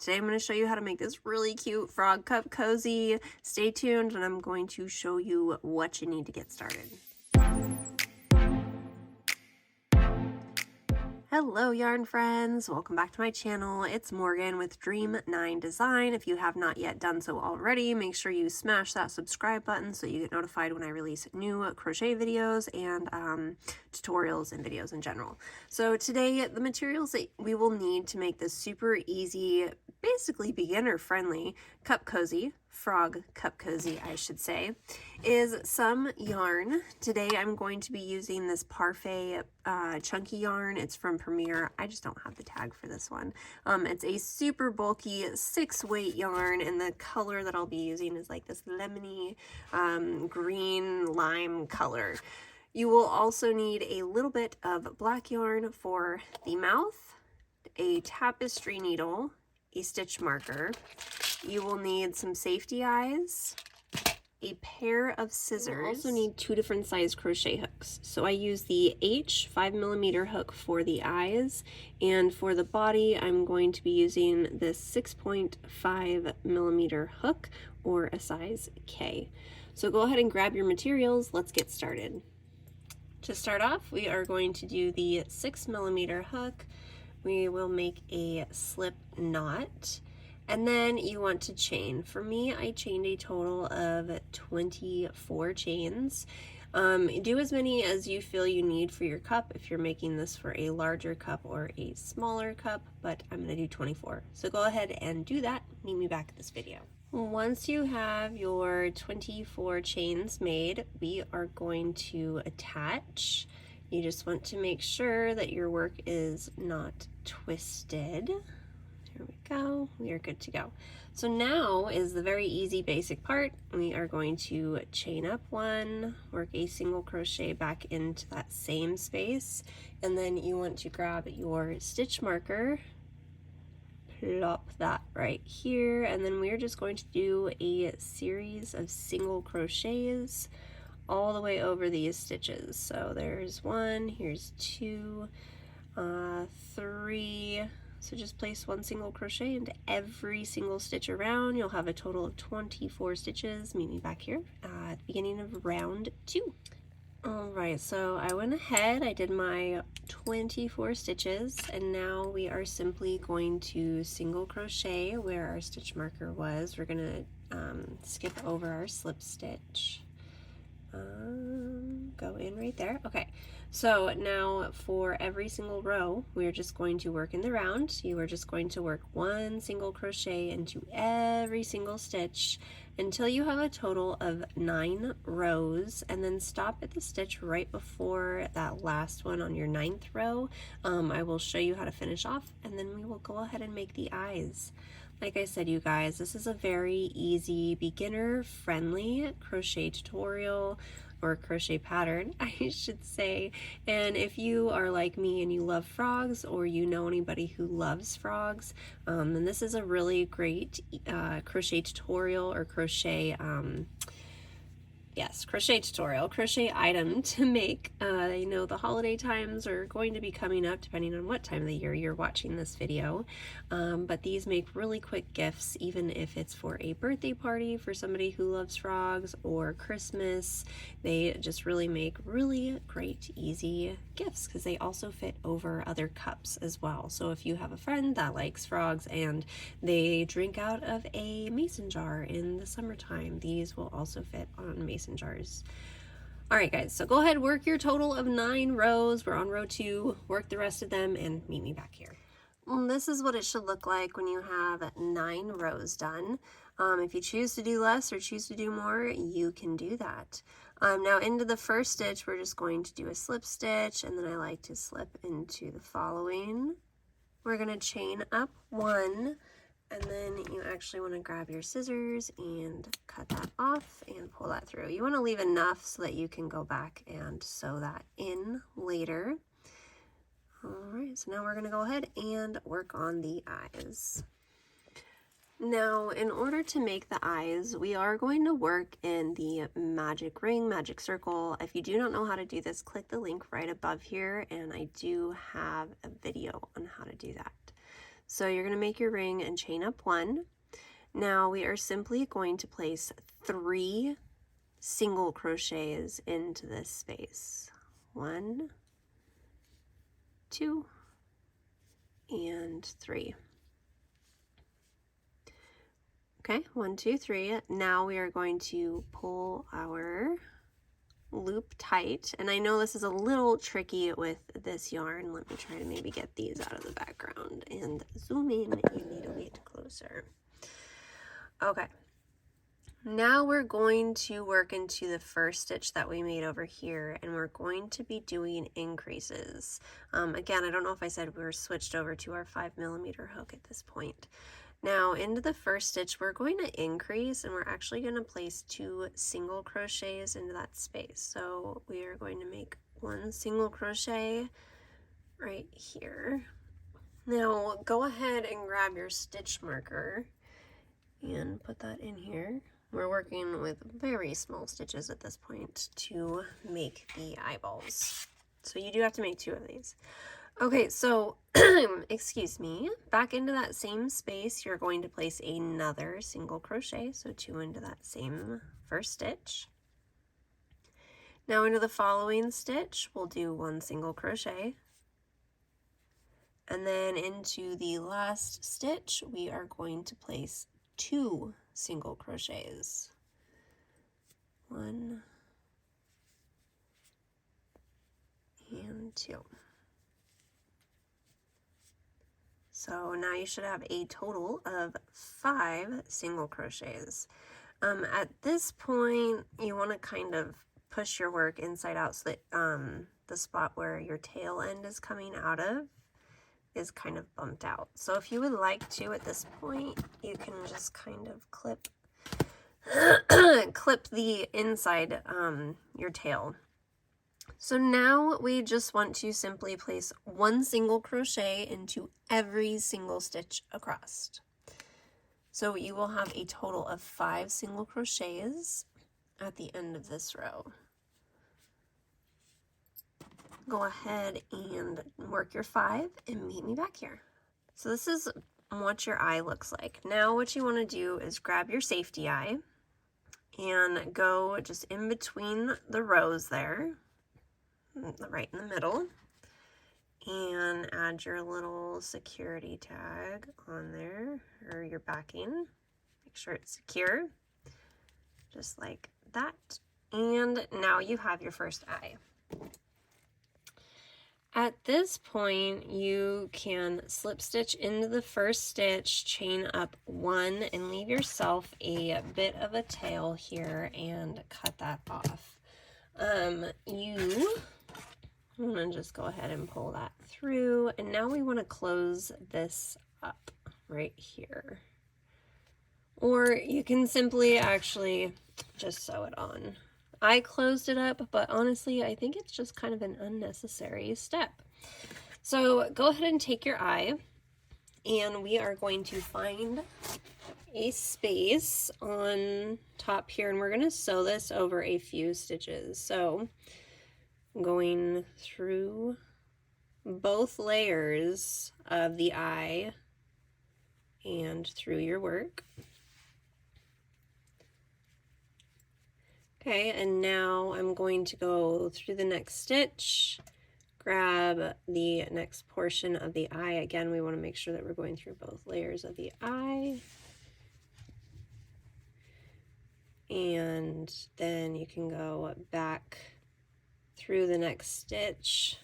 Today I'm going to show you how to make this really cute frog cup cozy. Stay tuned and I'm going to show you what you need to get started. Hello yarn friends, welcome back to my channel. It's Morgan with Dream 9 Design. If you have not yet done so already, make sure you smash that subscribe button so you get notified when I release new crochet videos and tutorials and videos in general. So today the materials that we will need to make this super easy, basically beginner friendly cup cozy, frog cup cozy I should say, is some yarn. Today I'm going to be using this Parfait chunky yarn. It's from Premier. I just don't have the tag for this one. It's a super bulky 6-weight yarn, and the color that I'll be using is like this lemony green lime color. You will also need a little bit of black yarn for the mouth, a tapestry needle, a stitch marker. You will need some safety eyes, a pair of scissors. You also need 2 different size crochet hooks. So I use the H 5mm hook for the eyes, and for the body I'm going to be using this 6.5mm hook, or a size K. So go ahead and grab your materials. Let's get started. To start off, we are going to do the 6mm hook. We will make a slip knot. And then you want to chain. For me, I chained a total of 24 chains. Do as many as you feel you need for your cup if you're making this for a larger cup or a smaller cup, but I'm going to do 24. So go ahead and do that. Meet me back at this video. Once you have your 24 chains made, we are going to attach. You just want to make sure that your work is not twisted. There we go. We are good to go. So now is the very easy basic part. We are going to chain up 1, work a single crochet back into that same space, and then you want to grab your stitch marker, plop that right here, and then we're just going to do a series of single crochets all the way over these stitches. So there's 1, here's 2, 3. So just place 1 single crochet into every single stitch around. You'll have a total of 24 stitches. Meet me back here at the beginning of round 2. Alright, so I went ahead, I did my 24 stitches, and now we are simply going to single crochet where our stitch marker was. We're going to skip over our slip stitch. Go in right there. Okay, so now for every single row we're just going to work in the round. You are just going to work 1 single crochet into every single stitch until you have a total of 9 rows, and then stop at the stitch right before that last one on your 9th row. I will show you how to finish off, and then we will go ahead and make the eyes. Like I said, you guys, this is a very easy, beginner-friendly crochet tutorial, or crochet pattern, I should say. And if you are like me and you love frogs, or you know anybody who loves frogs, then this is a really great crochet tutorial, or crochet crochet item to make. I know the holiday times are going to be coming up depending on what time of the year you're watching this video, but these make really quick gifts, even if it's for a birthday party for somebody who loves frogs, or Christmas. They just really make really great easy gifts because they also fit over other cups as well. So if you have a friend that likes frogs and they drink out of a mason jar in the summertime, these will also fit on mason jars. Alright guys, so go ahead, work your total of 9 rows. We're on row 2. Work the rest of them and meet me back here. This is what it should look like when you have 9 rows done. If you choose to do less or choose to do more, you can do that. Now into the first stitch, we're just going to do a slip stitch, and then I like to slip into the following. We're going to chain up 1, and then you actually want to grab your scissors and cut that off and pull that through. You want to leave enough so that you can go back and sew that in later. Alright, so now we're going to go ahead and work on the eyes. Now, in order to make the eyes, we are going to work in the magic ring, magic circle. If you do not know how to do this, click the link right above here, and I do have a video on how to do that. So you're going to make your ring and chain up 1. Now we are simply going to place 3 single crochets into this space. 1, 2, and 3. Okay, 1, 2, 3. Now we are going to pull our loop tight, and I know this is a little tricky with this yarn. Let me try to maybe get these out of the background and zoom in a little bit closer. Okay, now we're going to work into the first stitch that we made over here, and we're going to be doing increases. Again, I don't know if I said we were switched over to our 5mm hook at this point. Now into the first stitch, we're going to increase, and we're actually going to place 2 single crochets into that space. So we are going to make 1 single crochet right here. Now go ahead and grab your stitch marker and put that in here. We're working with very small stitches at this point to make the eyeballs. So you do have to make 2 of these. Okay, so, excuse me, back into that same space, you're going to place another single crochet, so 2 into that same first stitch. Now into the following stitch, we'll do 1 single crochet. And then into the last stitch, we are going to place 2 single crochets. 1 and 2. So now you should have a total of 5 single crochets. At this point, you want to kind of push your work inside out so that the spot where your tail end is coming out of is kind of bumped out. So if you would like to at this point, you can just kind of clip clip the inside your tail. So now we just want to simply place 1 single crochet into every single stitch across. So you will have a total of 5 single crochets at the end of this row. Go ahead and work your 5 and meet me back here. So this is what your eye looks like. Now what you want to do is grab your safety eye and go just in between the rows there, right in the middle, and add your little security tag on there, or your backing. Make sure it's secure, just like that. And now you have your first eye. At this point, you can slip stitch into the first stitch, chain up 1, and leave yourself a bit of a tail here and cut that off. You want to just go ahead and pull that through, and now we want to close this up right here. Or you can simply actually just sew it on. I closed it up, but honestly, I think it's just kind of an unnecessary step. So go ahead and take your eye, and we are going to find a space on top here, and we're going to sew this over a few stitches. So going through both layers of the eye and through your work. Okay, and now I'm going to go through the next stitch, grab the next portion of the eye. Again, we want to make sure that we're going through both layers of the eye. And then you can go back through the next stitch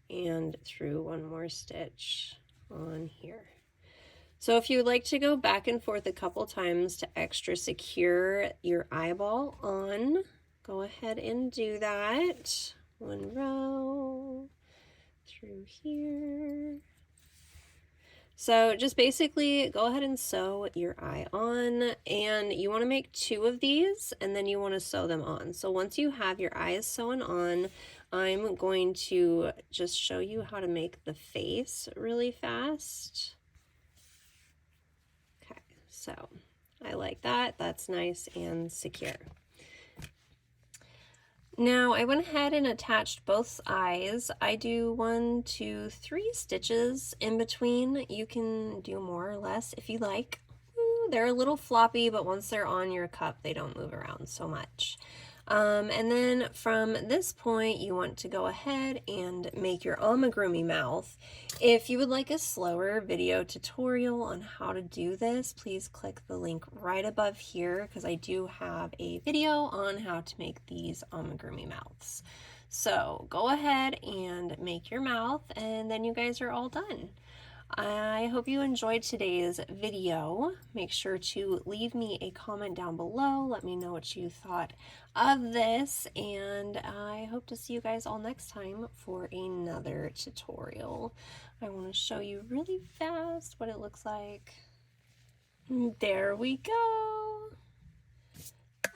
and through one more stitch on here. So if you would like to go back and forth a couple times to extra secure your eyeball on, go ahead and do that. 1 row through here. So just basically go ahead and sew your eye on, and you want to make 2 of these, and then you want to sew them on. So once you have your eyes sewn on, I'm going to just show you how to make the face really fast. Okay, so I like that. That's nice and secure. Now I went ahead and attached both eyes. I do 1, 2, 3 stitches in between. You can do more or less if you like. They're a little floppy, but once they're on your cup, they don't move around so much. And then from this point, you want to go ahead and make your amigurumi mouth. If you would like a slower video tutorial on how to do this, please click the link right above here because I do have a video on how to make these amigurumi mouths. So go ahead and make your mouth and then you guys are all done. I hope you enjoyed today's video. Make sure to leave me a comment down below. Let me know what you thought of this, and I hope to see you guys all next time for another tutorial. I want to show you really fast what it looks like. There we go.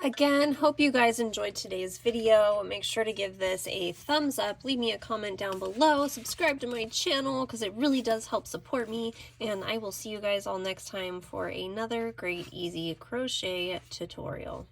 Again, hope you guys enjoyed today's video. Make sure to give this a thumbs up, leave me a comment down below, subscribe to my channel because it really does help support me, and I will see you guys all next time for another great easy crochet tutorial.